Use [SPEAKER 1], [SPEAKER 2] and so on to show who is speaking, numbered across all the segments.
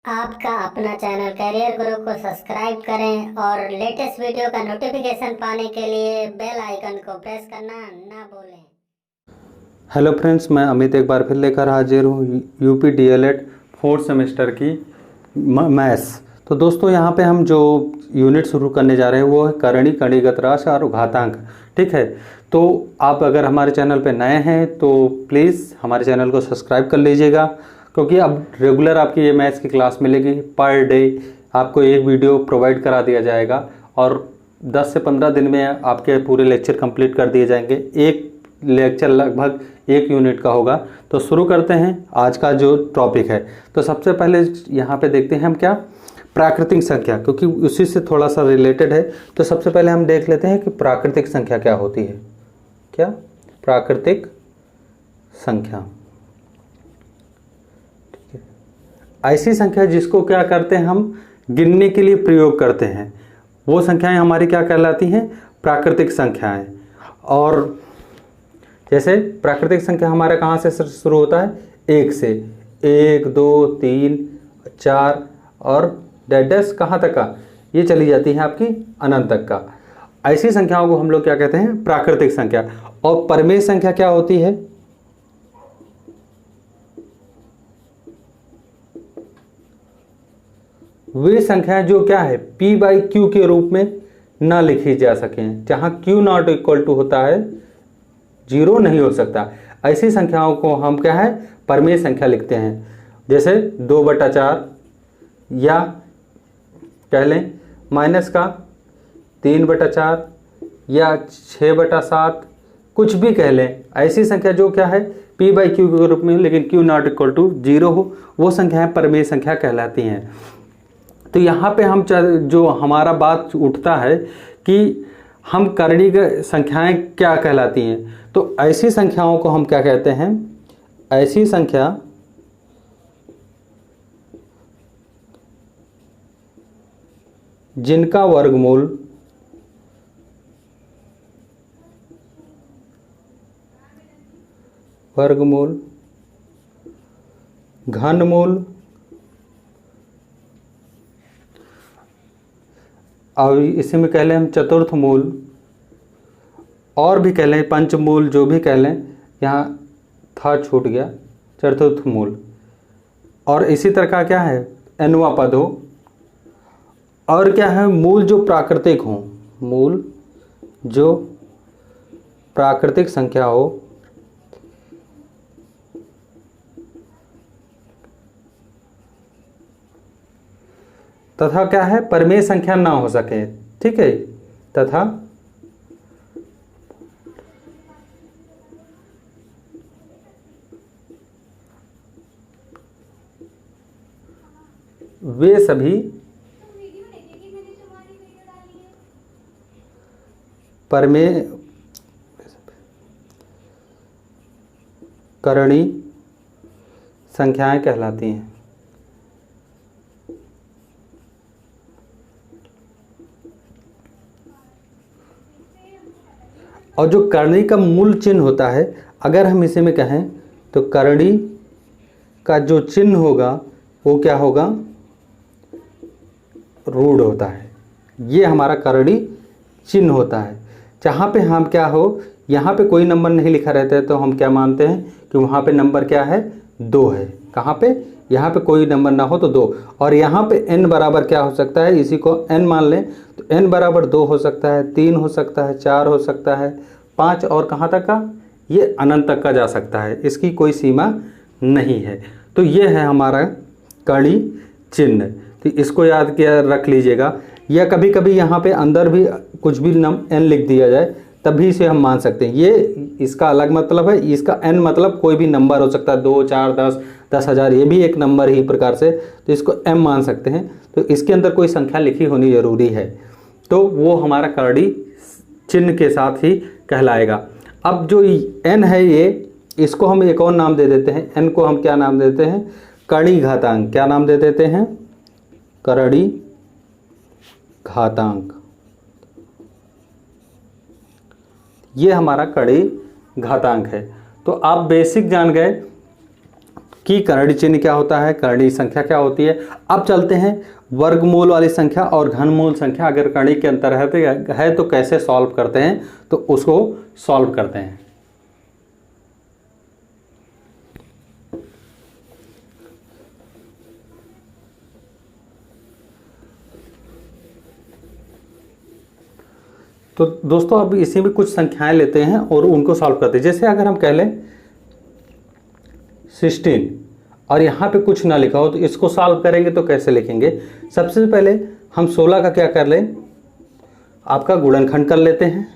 [SPEAKER 1] आपका अपना channel career गुरु को सब्सक्राइब करें और लेटेस्ट वीडियो का नोटिफिकेशन पाने के लिए बेल आइकन को प्रेस करना ना भूलें।
[SPEAKER 2] हेलो फ्रेंड्स, मैं अमित एक बार फिर लेकर हाजिर हूँ यूपी डीएलएड फोर्थ सेमेस्टर की मैथ्स। तो दोस्तों, यहाँ पे हम जो यूनिट शुरू करने जा रहे हैं वो है करणी, कणिगत राशि और घातांक। ठीक है, तो आप अगर हमारे चैनल पे नए हैं तो प्लीज़ हमारे चैनल को सब्सक्राइब कर लीजिएगा, क्योंकि अब रेगुलर आपकी ये मैथ्स की क्लास मिलेगी। पर डे आपको एक वीडियो प्रोवाइड करा दिया जाएगा और 10 से 15 दिन में आपके पूरे लेक्चर कंप्लीट कर दिए जाएंगे। एक लेक्चर लगभग 1 यूनिट का होगा। तो शुरू करते हैं आज का जो टॉपिक है। तो सबसे पहले यहाँ पे देखते हैं हम क्या, प्राकृतिक संख्या, क्योंकि उसी से थोड़ा सा रिलेटेड है। तो सबसे पहले हम देख लेते हैं कि प्राकृतिक संख्या क्या होती है। क्या प्राकृतिक संख्या? ठीक है, ऐसी संख्या जिसको क्या करते हैं हम गिनने के लिए प्रयोग करते हैं, वो संख्याएं हमारी क्या कहलाती हैं? प्राकृतिक संख्याएं। और जैसे प्राकृतिक संख्या हमारा कहाँ से शुरू होता है? 1 से। 1 2 3 4 और डैश कहाँ तक का? ये चली जाती है आपकी अनंत तक का। ऐसी संख्याओं को हम लोग क्या कहते हैं? प्राकृतिक संख्या। और परमेय संख्या क्या होती है? वे संख्याएं जो क्या है, p/q के रूप में ना लिखी जा सकें, जहां q नॉट इक्वल टू होता है 0 नहीं हो सकता। ऐसी संख्याओं को हम क्या है? परमेय संख्या लिखते हैं। जैसे 2/4 या कह लें माइनस का 3/4 या 6/7, कुछ भी कह लें। ऐसी संख्या जो क्या है p/q के रूप में, लेकिन q नॉट इक्वल टू 0 हो, वो संख्याएं परमेय संख्या कहलाती हैं। तो यहाँ पे हम जो हमारा बात उठता है कि हम करणी संख्याएं क्या कहलाती हैं। तो ऐसी संख्याओं को हम क्या कहते हैं? ऐसी संख्या जिनका वर्गमूल घनमूल और इसी में कह लें हम चतुर्थ मूल, और भी कह लें पंचमूल, जो भी कह लें, यहाँ था छूट गया, चतुर्थ मूल। और इसी तरह का क्या है? nवां पद हो। और क्या है? मूल जो प्राकृतिक हो, मूल जो प्राकृतिक संख्या हो, तथा क्या है? परमेय संख्या ना हो सके। ठीक है, तथा वे सभी परमेय करणी संख्याएं कहलाती हैं। और जो करणी का मूल चिन्ह होता है, अगर हम इसी में कहें तो करणी का जो चिन्ह होगा वो क्या होगा? रूढ़ होता है। ये हमारा करणी चिन्ह होता है। जहाँ पे हम क्या हो, यहाँ पे कोई नंबर नहीं लिखा रहता है, तो हम क्या मानते हैं कि वहाँ पे नंबर क्या है? 2 है। कहाँ पे? यहाँ पे कोई नंबर ना हो तो 2। और यहाँ पे n बराबर क्या हो सकता है? इसी को n मान लें तो n बराबर 2 हो सकता है, 3 हो सकता है, 4 हो सकता है, 5 और कहाँ तक का? ये अनंत तक का जा सकता है। इसकी कोई सीमा नहीं है। तो ये है हमारा करणी चिन्ह। तो इसको याद किया रख लीजिएगा। या कभी कभी यहाँ पे अंदर भी कुछ भी n लिख दिया जाए तभी से हम मान सकते हैं। ये इसका अलग मतलब है। इसका n मतलब कोई भी नंबर हो सकता है, 2 4 10 10,000, ये भी एक नंबर ही प्रकार से, तो इसको m मान सकते हैं। तो इसके अंदर कोई संख्या लिखी होनी जरूरी है, तो वो हमारा करणी चिन्ह के साथ ही कहलाएगा। अब जो n है, ये इसको हम एक और नाम दे देते हैं। n को हम क्या नाम देते हैं? करणी घातांक। क्या नाम दे देते हैं? करणी घातांक। ये हमारा करणी घातांक है। तो आप बेसिक जान गए कि कर्णीय चिन्ह क्या होता है, कर्णीय संख्या क्या होती है। अब चलते हैं वर्गमूल वाली संख्या और घनमूल संख्या अगर कर्णीय के अंतर है तो कैसे सॉल्व करते हैं, तो उसको सॉल्व करते हैं। तो दोस्तों अब इसी में कुछ संख्याएं लेते हैं और उनको सॉल्व करते हैं। जैसे अगर हम कह लें 16 और यहाँ पे कुछ ना लिखा हो तो इसको सॉल्व करेंगे तो कैसे लिखेंगे। सबसे पहले हम 16 का क्या कर लें, आपका गुणनखंड कर लेते हैं।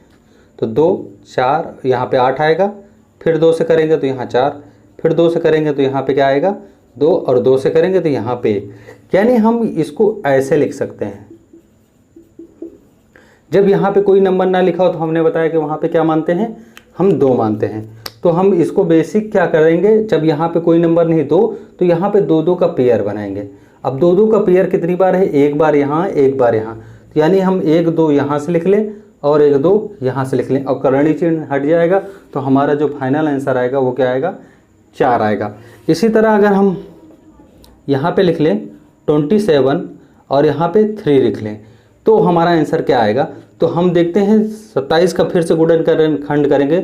[SPEAKER 2] तो 2 4 यहाँ पे 8 आएगा, फिर 2 से करेंगे तो यहाँ 4, फिर 2 से करेंगे तो यहाँ पे क्या आएगा 2, और 2 से करेंगे तो यहाँ पे 1। यानी हम इसको ऐसे लिख सकते हैं। जब यहाँ पे कोई नंबर ना लिखा हो तो हमने बताया कि वहाँ पे क्या मानते हैं, हम 2 मानते हैं। तो हम इसको बेसिक क्या करेंगे, जब यहाँ पे कोई नंबर नहीं 2 तो यहाँ पे 2 का पेयर बनाएंगे। अब 2 का पेयर कितनी बार है, एक बार यहाँ एक बार यहाँ, तो यानी हम 1 2 यहाँ से लिख लें और 1 2 यहाँ से लिख लें और कर्णीय चिन्ह हट जाएगा। तो हमारा जो फाइनल आंसर आएगा वो क्या आएगा, 4 आएगा। इसी तरह अगर हम यहाँ पे लिख लें 27 और यहाँ पे 3 लिख लें तो हमारा आंसर क्या आएगा। तो हम देखते हैं 27 का फिर से गुणनखंड करेंगे,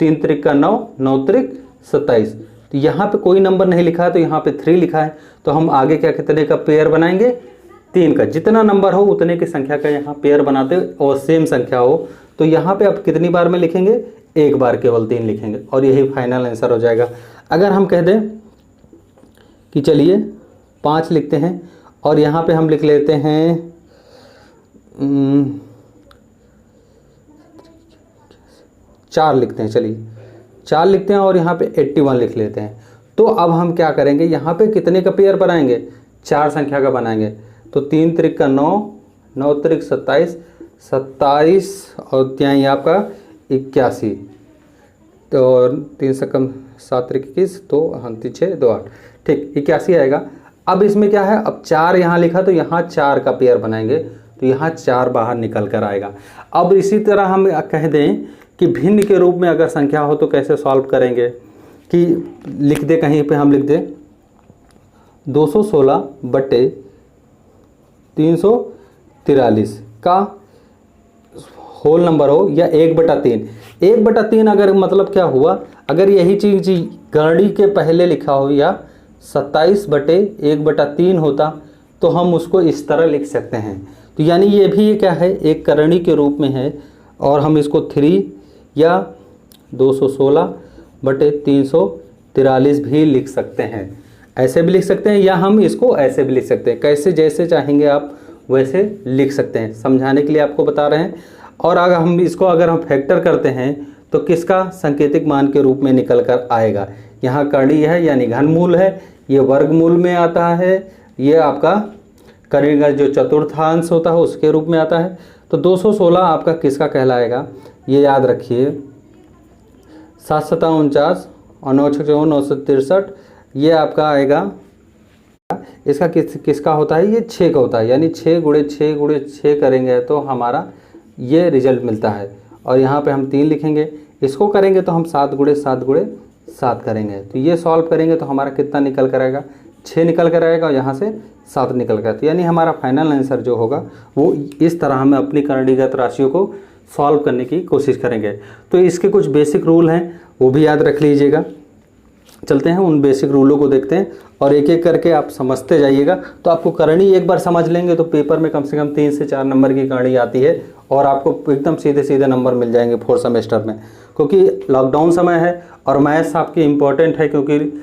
[SPEAKER 2] 3 त्रिक का 9, 9 त्रिक 27। तो यहाँ पे कोई नंबर नहीं लिखा है तो यहाँ पे 3 लिखा है। तो हम आगे क्या कितने का पेयर बनाएंगे, 3 का। जितना नंबर हो उतने की संख्या का यहाँ पेयर बनाते और सेम संख्या हो तो यहाँ पे अब कितनी बार में लिखेंगे, एक बार केवल 3 लिखेंगे और यही फाइनल आंसर हो जाएगा। अगर हम कह दें कि चलिए 5 लिखते हैं और यहाँ पे हम लिख लेते हैं 4 लिखते हैं, चलिए 4 लिखते हैं और यहाँ पे 81 लिख लेते हैं। तो अब हम क्या करेंगे, यहाँ पे कितने का पेयर बनाएंगे, 4 संख्या का बनाएंगे। तो 3 त्रिक का 9, 9 त्रिक 27, 27 और यहाँ आपका 81, तो 3 से कम 7 त्रिक 21, तो 6 2 8, ठीक 81 आएगा। अब इसमें क्या है, अब 4 यहाँ लिखा तो यहाँ 4 का पेयर बनाएंगे तो यहाँ 4 बाहर निकल कर आएगा। अब इसी तरह हम कह दें कि भिन्न के रूप में अगर संख्या हो तो कैसे सॉल्व करेंगे, कि लिख दे कहीं पे हम लिख दें 216 बटे 343 का होल नंबर हो या 1/3। 1/3 अगर मतलब क्या हुआ, अगर यही चीज़ कर्णी के पहले लिखा हो या 27 बटे 1/3 होता तो हम उसको इस तरह लिख सकते हैं। तो यानी ये भी क्या है, एक कर्णी के रूप में है और हम इसको 3 या 216 बटे 343 भी लिख सकते हैं। ऐसे भी लिख सकते हैं या हम इसको ऐसे भी लिख सकते हैं, कैसे जैसे चाहेंगे आप वैसे लिख सकते हैं। समझाने के लिए आपको बता रहे हैं। और अगर हम इसको अगर हम फैक्टर करते हैं तो किसका सांकेतिक मान के रूप में निकल कर आएगा। यहाँ कर्णीय है यानी घनमूल है, ये वर्गमूल में आता है, ये आपका कर्णीय का जो चतुर्थांश होता है उसके रूप में आता है। तो 216 आपका किसका कहलाएगा, ये याद रखिए 7 7 49 और 9 6 963, ये आपका आएगा। इसका किसका होता है, ये 6 का होता है, यानी 6 गुणे 6 गुणे 6 करेंगे तो हमारा ये रिजल्ट मिलता है। और यहाँ पे हम 3 लिखेंगे, इसको करेंगे तो हम 7 गुणे 7 गुणे 7 करेंगे। तो ये सॉल्व करेंगे तो हमारा कितना निकल कर आएगा, 6 निकल कर आएगा और यहाँ से 7 निकल कर। तो यानी हमारा फाइनल आंसर जो होगा वो इस तरह हम अपनी कर्णीगत राशियों को सॉल्व करने की कोशिश करेंगे। तो इसके कुछ बेसिक रूल हैं वो भी याद रख लीजिएगा। चलते हैं उन बेसिक रूलों को देखते हैं और एक एक करके आप समझते जाइएगा। तो आपको करणी एक बार समझ लेंगे तो पेपर में कम से कम 3 से 4 नंबर की करणी आती है और आपको एकदम सीधे सीधे नंबर मिल जाएंगे 4 सेमेस्टर में। क्योंकि लॉकडाउन समय है और मैथ्स आपकी इम्पोर्टेंट है, क्योंकि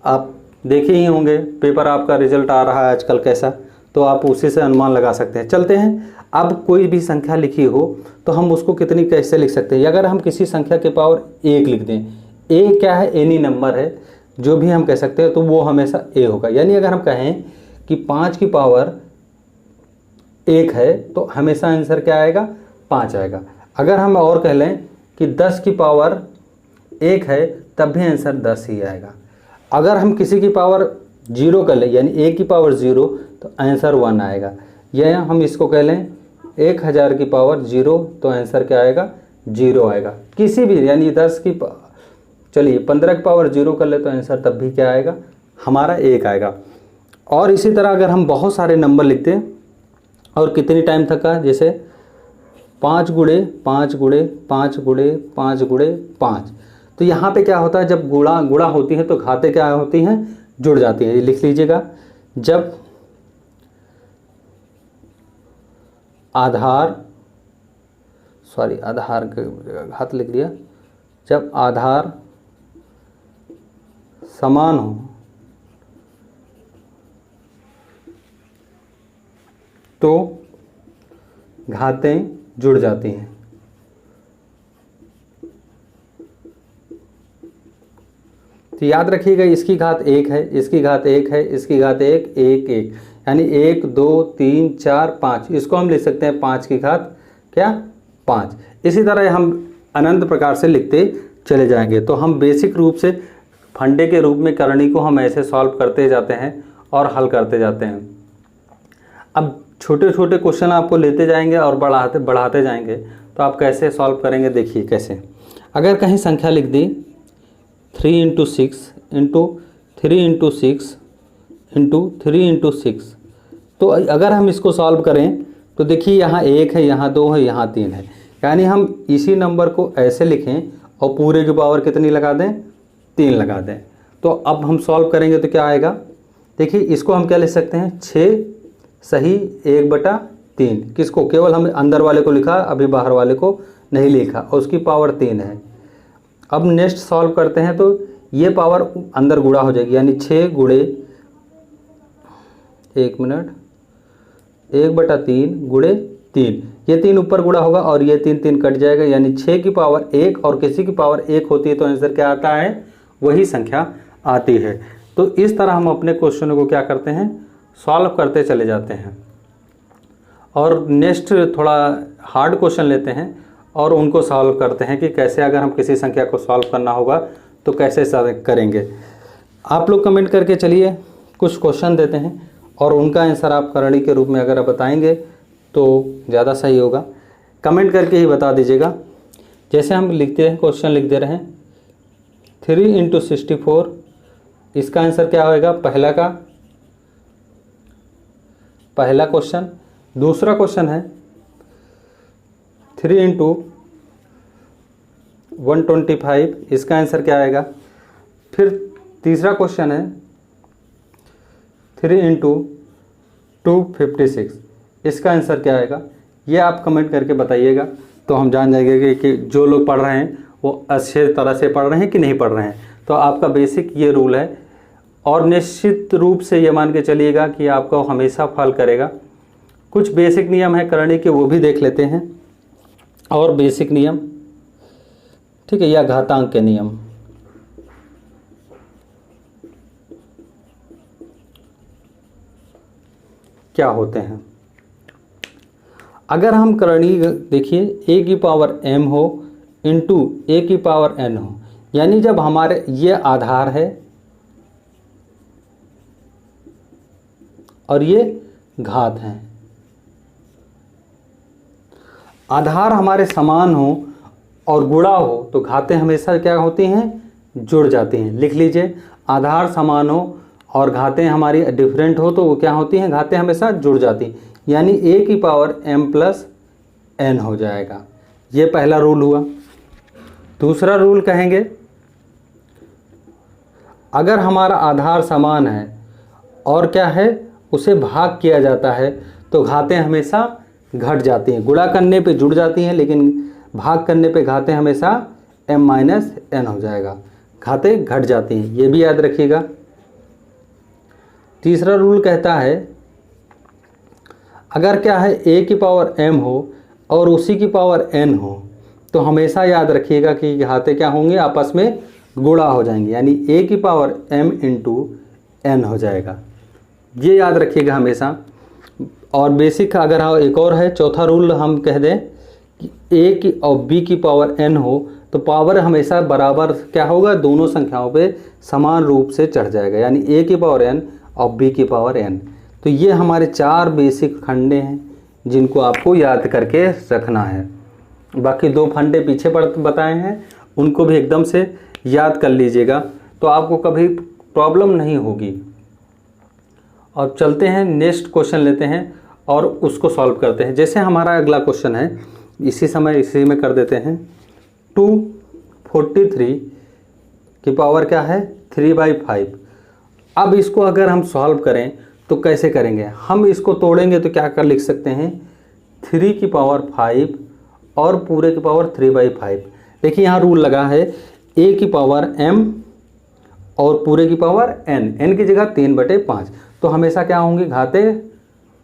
[SPEAKER 2] आप देखे ही होंगे पेपर आपका रिजल्ट आ रहा है आजकल कैसा, तो आप उसी से अनुमान लगा सकते हैं। चलते हैं, अब कोई भी संख्या लिखी हो तो हम उसको कितनी कैसे लिख सकते हैं। अगर हम किसी संख्या के पावर 1 लिख दें, ए क्या है, एनी नंबर है, जो भी हम कह सकते हैं तो वो हमेशा ए होगा। यानी अगर हम कहें कि 5 की पावर 1 है तो हमेशा आंसर क्या आएगा, 5 आएगा। अगर हम और कह लें कि 10 की पावर 1 है तब भी आंसर 10 ही आएगा। अगर हम किसी की पावर 0 कर लें यानी ए की पावर 0 तो आंसर 1 आएगा। या हम इसको कह लें 1000 की पावर 0 तो आंसर क्या आएगा, 0 आएगा। किसी भी यानी 10 की चलिए 15 की पावर 0 कर ले तो आंसर तब भी क्या आएगा, हमारा 1 आएगा। और इसी तरह अगर हम बहुत सारे नंबर लिखते हैं और कितनी टाइम तक का, जैसे 5 गुणे 5 गुणे 5 गुणे 5 गुणे 5, तो यहाँ पे क्या होता है, जब गुणा होती है तो घातें क्या होती हैं, जुड़ जाती हैं। ये लिख लीजिएगा, जब आधार घात लिख दिया, जब आधार समान हो तो घातें जुड़ जाती हैं। तो याद रखिएगा, इसकी घात 1 है, इसकी घात 1 है, इसकी घात 1 1 1, यानी 1 2 3 4 5, इसको हम लिख सकते हैं 5 की घात क्या 5। इसी तरह हम अनंत प्रकार से लिखते चले जाएंगे। तो हम बेसिक रूप से फंडे के रूप में करणी को हम ऐसे सॉल्व करते जाते हैं और हल करते जाते हैं। अब छोटे छोटे क्वेश्चन आपको लेते जाएंगे और बढ़ाते जाएंगे, तो आप कैसे सॉल्व करेंगे, देखिए कैसे। अगर कहीं संख्या लिख दी 3 × 6 × 3 × 6 × 3 × 6, तो अगर हम इसको सॉल्व करें तो देखिए यहाँ 1 है, यहाँ 2 है, यहाँ 3 है, यानी हम इसी नंबर को ऐसे लिखें और पूरे की पावर कितनी लगा दें, 3 लगा दें। तो अब हम सॉल्व करेंगे तो क्या आएगा, देखिए इसको हम क्या लिख सकते हैं, 6 सही 1/3, किसको, केवल हम अंदर वाले को लिखा, अभी बाहर वाले को नहीं लिखा, और उसकी पावर 3 है। अब नेक्स्ट सॉल्व करते हैं तो ये पावर अंदर गुणा हो जाएगी, यानी 6 गुणे 1/3 गुणे 3, ये 3 ऊपर गुणा होगा और ये 3 3 कट जाएगा, यानी 6 की पावर 1 और किसी की पावर 1 होती है तो आंसर क्या आता है, वही संख्या आती है। तो इस तरह हम अपने क्वेश्चनों को क्या करते हैं, सॉल्व करते चले जाते हैं। और नेक्स्ट थोड़ा हार्ड क्वेश्चन लेते हैं और उनको सॉल्व करते हैं कि कैसे, अगर हम किसी संख्या को सॉल्व करना होगा तो कैसे करेंगे। आप लोग कमेंट करके चलिए, कुछ क्वेश्चन देते हैं और उनका आंसर आप करणी के रूप में अगर आप बताएंगे तो ज़्यादा सही होगा। कमेंट करके ही बता दीजिएगा। जैसे हम लिखते हैं, क्वेश्चन लिख दे रहे हैं 3 × 64, इसका आंसर क्या होएगा, पहला क्वेश्चन। दूसरा क्वेश्चन है 3 × 125, इसका आंसर क्या आएगा। फिर तीसरा क्वेश्चन है 3 × 256, इसका आंसर क्या आएगा। ये आप कमेंट करके बताइएगा, तो हम जान जाएंगे कि जो लोग पढ़ रहे हैं वो अच्छे तरह से पढ़ रहे हैं कि नहीं पढ़ रहे हैं। तो आपका बेसिक ये रूल है, और निश्चित रूप से ये मान के चलिएगा कि आपको हमेशा फल करेगा। कुछ बेसिक नियम है करणी के, वो भी देख लेते हैं, और बेसिक नियम, ठीक है, या घातांक के नियम। क्या होते हैं, अगर हम करणी देखिए a की पावर m हो इंटू a की पावर n हो, यानी जब हमारे ये आधार है और ये घात है, आधार हमारे समान हो और गुणा हो तो घातें हमेशा क्या होती हैं, जुड़ जाती हैं। लिख लीजिए, आधार समान हो और घातें हमारी डिफरेंट हो तो वो क्या होती हैं, घातें हमेशा जुड़ जाती हैं, यानी a की पावर m + n हो जाएगा। ये पहला रूल हुआ। दूसरा रूल कहेंगे, अगर हमारा आधार समान है और क्या है, उसे भाग किया जाता है तो घातें हमेशा घट जाती हैं। गुणा करने पे जुड़ जाती हैं, लेकिन भाग करने पे घातें हमेशा m - n हो जाएगा, घातें घट जाती हैं, ये भी याद रखिएगा। तीसरा रूल कहता है, अगर क्या है a की पावर m हो और उसी की पावर n हो तो हमेशा याद रखिएगा कि घातें क्या होंगे, आपस में गुणा हो जाएंगी, यानी a की पावर m × n हो जाएगा। ये याद रखिएगा हमेशा। और बेसिक अगर हाँ एक और है, चौथा रूल हम कह दें कि a की और b की पावर n हो तो पावर हमेशा बराबर क्या होगा, दोनों संख्याओं पे समान रूप से चढ़ जाएगा, यानी a की पावर n और b की पावर n। तो ये हमारे 4 बेसिक फंडे हैं जिनको आपको याद करके रखना है। बाकी 2 फंडे पीछे बताए हैं, उनको भी एकदम से याद कर लीजिएगा। तो आपको कभी प्रॉब्लम नहीं होगी। अब चलते हैं नेक्स्ट क्वेश्चन लेते हैं और उसको सॉल्व करते हैं। जैसे हमारा अगला क्वेश्चन है, इसी में कर देते हैं। 243 की पावर क्या है 3/5। अब इसको अगर हम सॉल्व करें तो कैसे करेंगे, हम इसको तोड़ेंगे तो क्या कर लिख सकते हैं 3 की पावर 5 और पूरे की पावर 3/5। देखिए यहाँ रूल लगा है a की पावर m और पूरे की पावर n की जगह 3/5। तो हमेशा क्या होंगी, घाते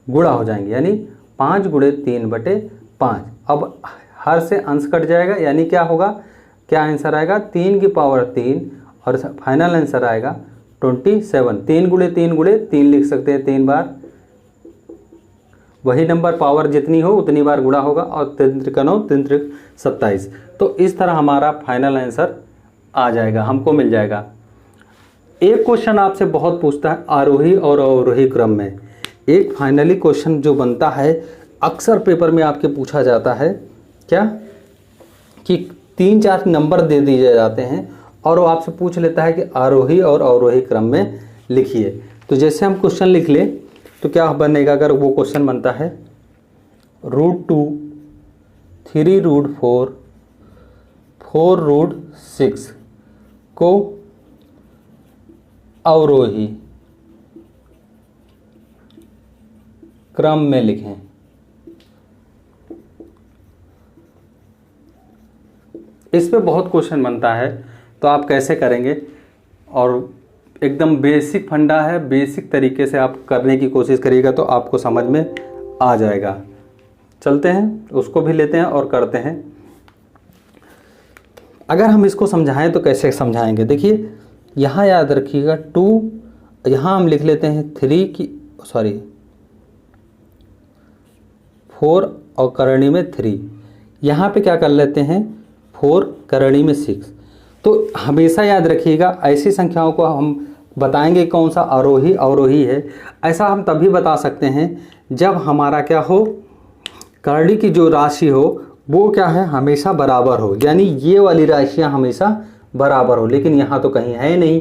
[SPEAKER 2] गुणा हो जाएंगे, यानी 5 × 3/5। अब हर से अंश कट जाएगा, यानी क्या होगा, क्या आंसर आएगा 3 की पावर 3 और फाइनल आंसर आएगा 27। 3 × 3 × 3 लिख सकते हैं 3 बार, वही नंबर पावर जितनी हो उतनी बार गुणा होगा, और 3 × 9 3 × 27। तो इस तरह हमारा फाइनल आंसर आ जाएगा, हमको मिल जाएगा। एक क्वेश्चन आपसे बहुत पूछता है आरोही और अवरोही क्रम में। एक फाइनली क्वेश्चन जो बनता है अक्सर पेपर में आपके पूछा जाता है क्या, कि 3-4 नंबर दे दिए जाते हैं और वो आपसे पूछ लेता है कि आरोही और अवरोही क्रम में लिखिए। तो जैसे हम क्वेश्चन लिख ले तो क्या बनेगा, अगर वो क्वेश्चन बनता है √2 3√4 4√6 को अवरोही क्रम में लिखें। इस पे बहुत क्वेश्चन बनता है, तो आप कैसे करेंगे, और एकदम बेसिक फंडा है, बेसिक तरीके से आप करने की कोशिश करिएगा तो आपको समझ में आ जाएगा। चलते हैं उसको भी लेते हैं और करते हैं। अगर हम इसको समझाएं तो कैसे समझाएंगे, देखिए यहाँ याद रखिएगा 2, यहाँ हम लिख लेते हैं 4 और करणी में 3, यहाँ पे क्या कर लेते हैं 4 करणी में 6। तो हमेशा याद रखिएगा ऐसी संख्याओं को हम बताएंगे कौन सा आरोही अवरोही है, ऐसा हम तभी बता सकते हैं जब हमारा क्या हो, करणी की जो राशि हो वो क्या है हमेशा बराबर हो, यानी ये वाली राशियां हमेशा बराबर हो, लेकिन यहाँ तो कहीं है नहीं।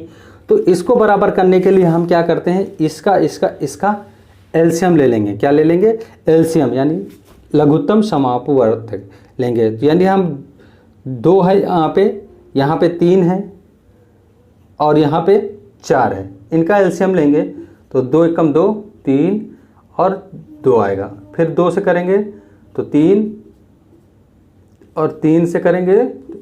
[SPEAKER 2] तो इसको बराबर करने के लिए हम क्या करते हैं, इसका एलसीएम ले लेंगे। क्या ले लेंगे, एलसीएम, यानी लघुत्तम समापवर्तक लेंगे। यानी हम 2 है यहाँ पे 3 है और यहाँ पे 4 है, इनका एलसीएम लेंगे तो 2 एकम 2 3 और 2 आएगा। फिर 2 से करेंगे तो 3 और 3 से करेंगे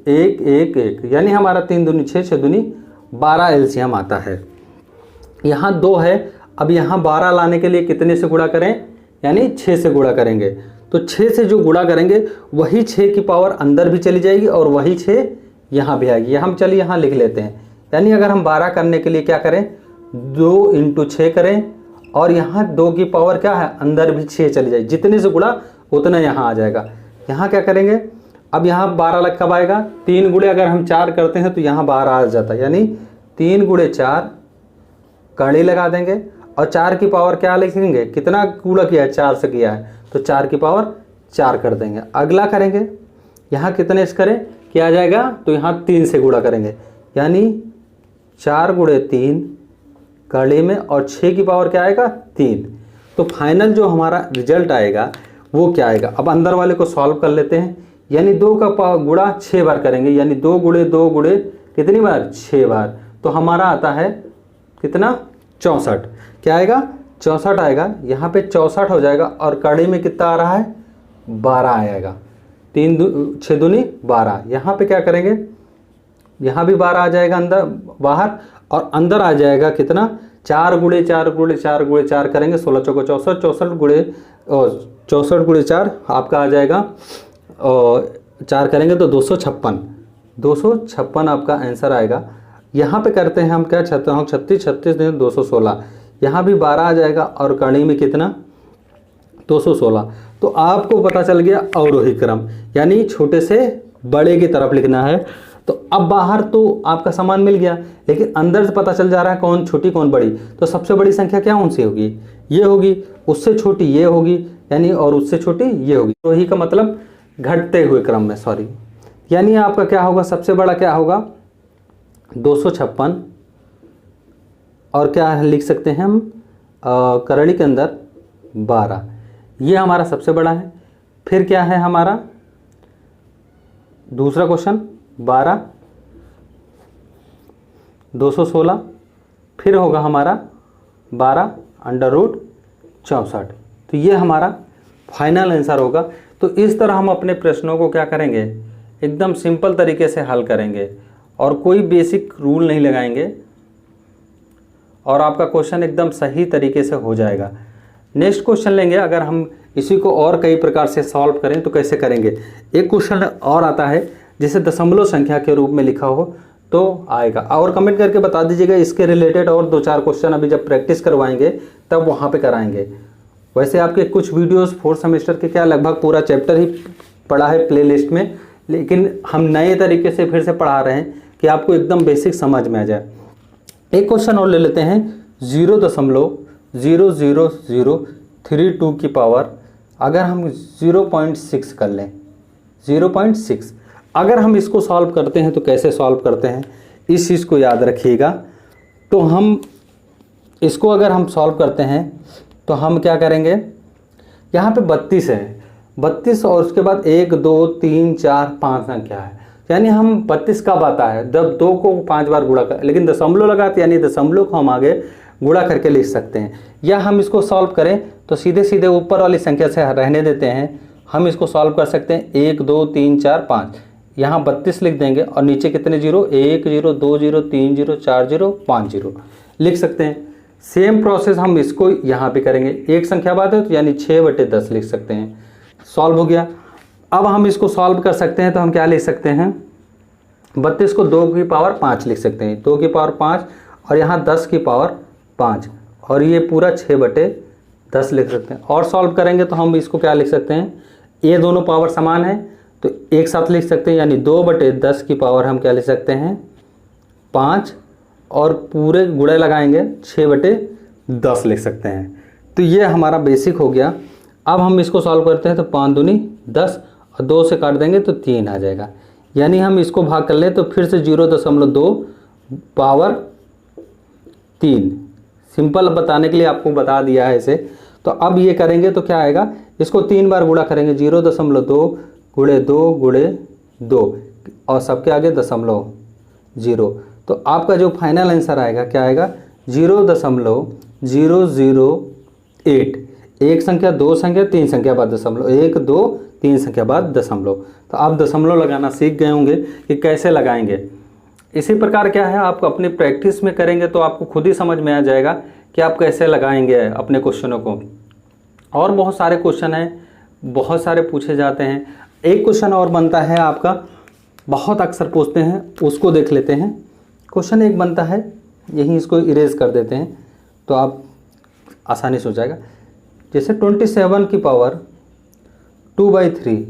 [SPEAKER 2] 1 1 1, यानी हमारा 3 दूनी 6 6 दूनी 12 एलसीएम आता है। यहाँ 2 है, अब यहाँ 12 लाने के लिए कितने से गुणा करें, यानी 6 से गुणा करेंगे। तो 6 से जो गुणा करेंगे वही 6 की पावर अंदर भी चली जाएगी और वही 6 यहाँ भी आएगी। हम चलिए यहाँ लिख लेते हैं, यानी अगर हम 12 करने के लिए क्या करें 2 × 6 करें, और यहाँ 2 की पावर क्या है अंदर भी 6 चली जाएगी, जितने से गुणा उतना यहाँ आ जाएगा। यहाँ क्या करेंगे, अब यहाँ 12 कब आएगा, 3 गुणे अगर हम 4 करते हैं तो यहाँ 12 आ जाता है, यानी 3 × 4 कड़ी लगा देंगे और 4 की पावर क्या लिखेंगे, कितना गुणा किया है 4 से किया है तो 4 की पावर 4 कर देंगे। अगला करेंगे, यहाँ कितने से करें क्या आ जाएगा, तो यहाँ 3 से गुणा करेंगे, यानी 4 × 3 कड़ी में और 6 की पावर क्या आएगा 3। तो फाइनल जो हमारा रिजल्ट आएगा वो क्या आएगा। अब अंदर वाले को सॉल्व कर लेते हैं, यानी 2 का गुणा 6 बार करेंगे, यानी 2 × 2 × कितनी बार 6 बार, तो हमारा आता है कितना 64। क्या आएगा 64 आएगा, यहाँ पे 64 हो जाएगा और कड़ी में कितना आ रहा है 12 आएगा, 6 दूनी 12। यहाँ पे क्या करेंगे, यहाँ भी 12 आ जाएगा अंदर बाहर, और अंदर आ जाएगा कितना 4 × 4 × 4 × 4 करेंगे 16 चौको 64, 64 × 4 आपका आ जाएगा, और 4 करेंगे तो 256 आपका आंसर आएगा। यहाँ पे करते हैं हम क्या 36 216, यहाँ भी 12 आ जाएगा और कड़ी में कितना 216। तो आपको पता चल गया अवरोही क्रम, यानी छोटे से बड़े की तरफ लिखना है। तो अब बाहर तो आपका सामान मिल गया, लेकिन अंदर से पता चल जा रहा है कौन छोटी कौन बड़ी। तो सबसे बड़ी संख्या क्या कौन सी होगी, ये होगी, उससे छोटी ये होगी, यानी और उससे छोटी ये होगी। अवरोही का मतलब घटते हुए क्रम में, सॉरी, यानी आपका क्या होगा सबसे बड़ा क्या होगा 256 और क्या लिख सकते हैं हम करड़ी के अंदर 12, ये हमारा सबसे बड़ा है। फिर क्या है हमारा दूसरा क्वेश्चन 12, 216, फिर होगा हमारा 12√64। तो ये हमारा फाइनल आंसर होगा। तो इस तरह हम अपने प्रश्नों को क्या करेंगे, एकदम सिंपल तरीके से हल करेंगे और कोई बेसिक रूल नहीं लगाएंगे और आपका क्वेश्चन एकदम सही तरीके से हो जाएगा। नेक्स्ट क्वेश्चन लेंगे, अगर हम इसी को और कई प्रकार से सॉल्व करें तो कैसे करेंगे। एक क्वेश्चन और आता है जिसे दशमलव संख्या के रूप में लिखा हो तो आएगा, और कमेंट करके बता दीजिएगा इसके रिलेटेड और 2-4 क्वेश्चन अभी जब प्रैक्टिस करवाएंगे तब वहाँ पे कराएंगे। वैसे आपके कुछ वीडियोस 4th सेमेस्टर के क्या लगभग पूरा चैप्टर ही पढ़ा है प्लेलिस्ट में, लेकिन हम नए तरीके से फिर से पढ़ा रहे हैं कि आपको एकदम बेसिक समझ में आ जाए। एक क्वेश्चन और ले लेते हैं, 0.000032 की पावर अगर हम 0.6 कर लें, 0.6 अगर हम इसको सॉल्व करते हैं तो कैसे सॉल्व करते हैं, इस चीज़ को याद रखिएगा। तो हम इसको अगर हम सॉल्व करते हैं तो हम क्या करेंगे, यहाँ पे 32 है, 32 और उसके बाद 1 2 3 4 5 संख्या है, यानी हम 32 कब आता है जब 2 को 5 बार गुणा कर, लेकिन दशमलव लगाते यानी दशमलव को हम आगे गुणा करके लिख सकते हैं। या हम इसको सॉल्व करें तो सीधे सीधे ऊपर वाली संख्या से रहने देते हैं, हम इसको सॉल्व कर सकते हैं 1 2 3 4 5, यहाँ 32 लिख देंगे और नीचे कितने जीरो, 1 0 2 0 3 0 4 0 5 0 लिख सकते हैं। सेम प्रोसेस हम इसको यहाँ पे करेंगे, एक संख्या बाद है तो यानी 6/10 लिख सकते हैं। सॉल्व हो गया। अब हम इसको सॉल्व कर सकते हैं तो हम क्या लिख सकते हैं, 32 को 2 की पावर 5 लिख सकते हैं, 2 की पावर 5 और यहाँ 10 की पावर 5 और ये पूरा 6/10 लिख सकते हैं। और सॉल्व करेंगे तो हम इसको क्या लिख सकते हैं, ये दोनों पावर समान है तो एक साथ लिख सकते हैं, यानी 2/10 की पावर हम क्या लिख सकते हैं 5 और पूरे गुणे लगाएंगे 6/10 लिख सकते हैं। तो ये हमारा बेसिक हो गया। अब हम इसको सॉल्व करते हैं तो 5 दूनी 10 और 2 से काट देंगे तो 3 आ जाएगा, यानी हम इसको भाग कर लें तो फिर से 0.2 पावर 3, सिंपल बताने के लिए आपको बता दिया है इसे। तो अब ये करेंगे तो क्या आएगा, इसको 3 बार गुणा करेंगे, 0.2 गुणे 2 गुणे 2 और सबके आगे 0.0, तो आपका जो फाइनल आंसर आएगा क्या आएगा 0.008, एक संख्या 2 संख्या 3 संख्या बाद दशमलव, 1 2 3 संख्या बाद दशमलव। तो आप दशमलव लगाना सीख गए होंगे कि कैसे लगाएंगे। इसी प्रकार क्या है, आप अपनी प्रैक्टिस में करेंगे तो आपको खुद ही समझ में आ जाएगा कि आप कैसे लगाएंगे अपने क्वेश्चनों को। और बहुत सारे क्वेश्चन हैं, बहुत सारे पूछे जाते हैं। एक क्वेश्चन और बनता है आपका, बहुत अक्सर पूछते हैं, उसको देख लेते हैं। क्वेश्चन एक बनता है, यहीं इसको इरेज कर देते हैं तो आप आसानी से हो जाएगा। जैसे 27 की पावर 2/3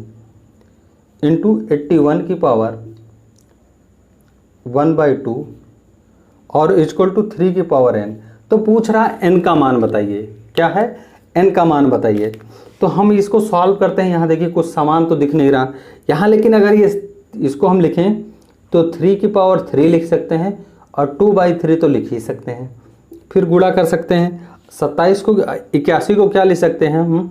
[SPEAKER 2] इंटू 81 की पावर 1/2 और इक्वल टू 3 की पावर n। तो पूछ रहा है n का मान बताइए, क्या है n का मान बताइए। तो हम इसको सॉल्व करते हैं। यहाँ देखिए कुछ समान तो दिख नहीं रहा यहाँ, लेकिन अगर ये इसको हम लिखें तो 3 की पावर 3 लिख सकते हैं और 2/3 तो लिख ही सकते हैं। फिर गुणा कर सकते हैं, 81 को क्या लिख सकते हैं हम,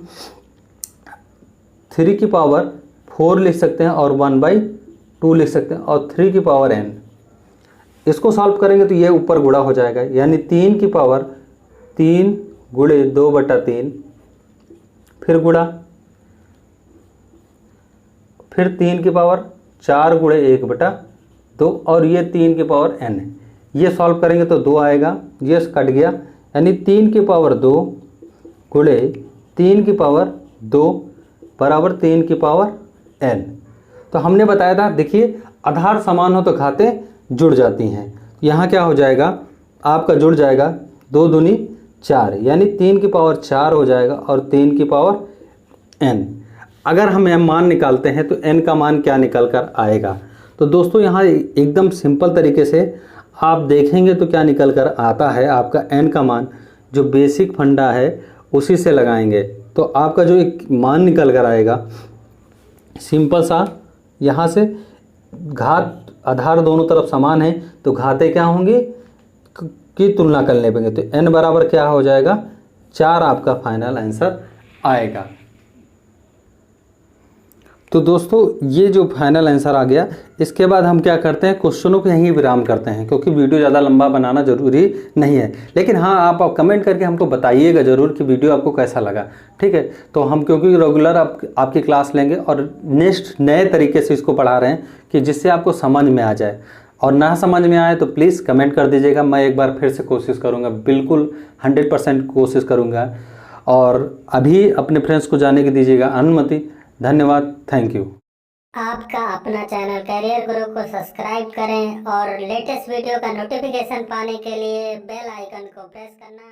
[SPEAKER 2] 3 की पावर 4 लिख सकते हैं और 1/2 लिख सकते हैं और 3 की पावर n। इसको सॉल्व करेंगे तो ये ऊपर गुणा हो जाएगा, यानी 3 की पावर 3 गुणे 2/3, फिर गुणा, फिर 3 की पावर 4 गुणे 1/2 और ये 3 की पावर n है। ये सॉल्व करेंगे तो 2 आएगा, ये कट गया, यानी 3 की पावर 2 गुणे 3 की पावर 2 बराबर 3 की पावर n। तो हमने बताया था, देखिए आधार समान हो तो घातें जुड़ जाती हैं। यहाँ क्या हो जाएगा आपका, जुड़ जाएगा 2 दूनी 4, यानी 3 की पावर 4 हो जाएगा और 3 की पावर n। अगर हम m मान निकालते हैं तो n का मान क्या निकल कर आएगा। तो दोस्तों यहाँ एकदम सिंपल तरीके से आप देखेंगे तो क्या निकल कर आता है, आपका n का मान जो बेसिक फंडा है उसी से लगाएंगे तो आपका जो एक मान निकल कर आएगा सिंपल सा। यहाँ से घात आधार दोनों तरफ समान है तो घातें क्या होंगी, की तुलना कर लेंगे तो n बराबर क्या हो जाएगा 4 आपका फाइनल आंसर आएगा। तो दोस्तों ये जो फाइनल आंसर आ गया, इसके बाद हम क्या करते हैं, क्वेश्चनों को यहीं विराम करते हैं क्योंकि वीडियो ज़्यादा लंबा बनाना जरूरी नहीं है। लेकिन हाँ, आप कमेंट करके हमको बताइएगा ज़रूर कि वीडियो आपको कैसा लगा, ठीक है। तो हम क्योंकि रेगुलर आपकी क्लास लेंगे और नेक्स्ट नए तरीके से इसको पढ़ा रहे हैं कि जिससे आपको समझ में आ जाए, और ना समझ में आए तो प्लीज़ कमेंट कर दीजिएगा। मैं एक बार फिर से कोशिश करूँगा, बिल्कुल 100% कोशिश करूँगा। और अभी अपने फ्रेंड्स को जाने की दीजिएगा अनुमति। धन्यवाद, थैंक यू।
[SPEAKER 1] आपका अपना चैनल करियर गुरु को सब्सक्राइब करें और लेटेस्ट वीडियो का नोटिफिकेशन पाने के लिए बेल आइकन को प्रेस करना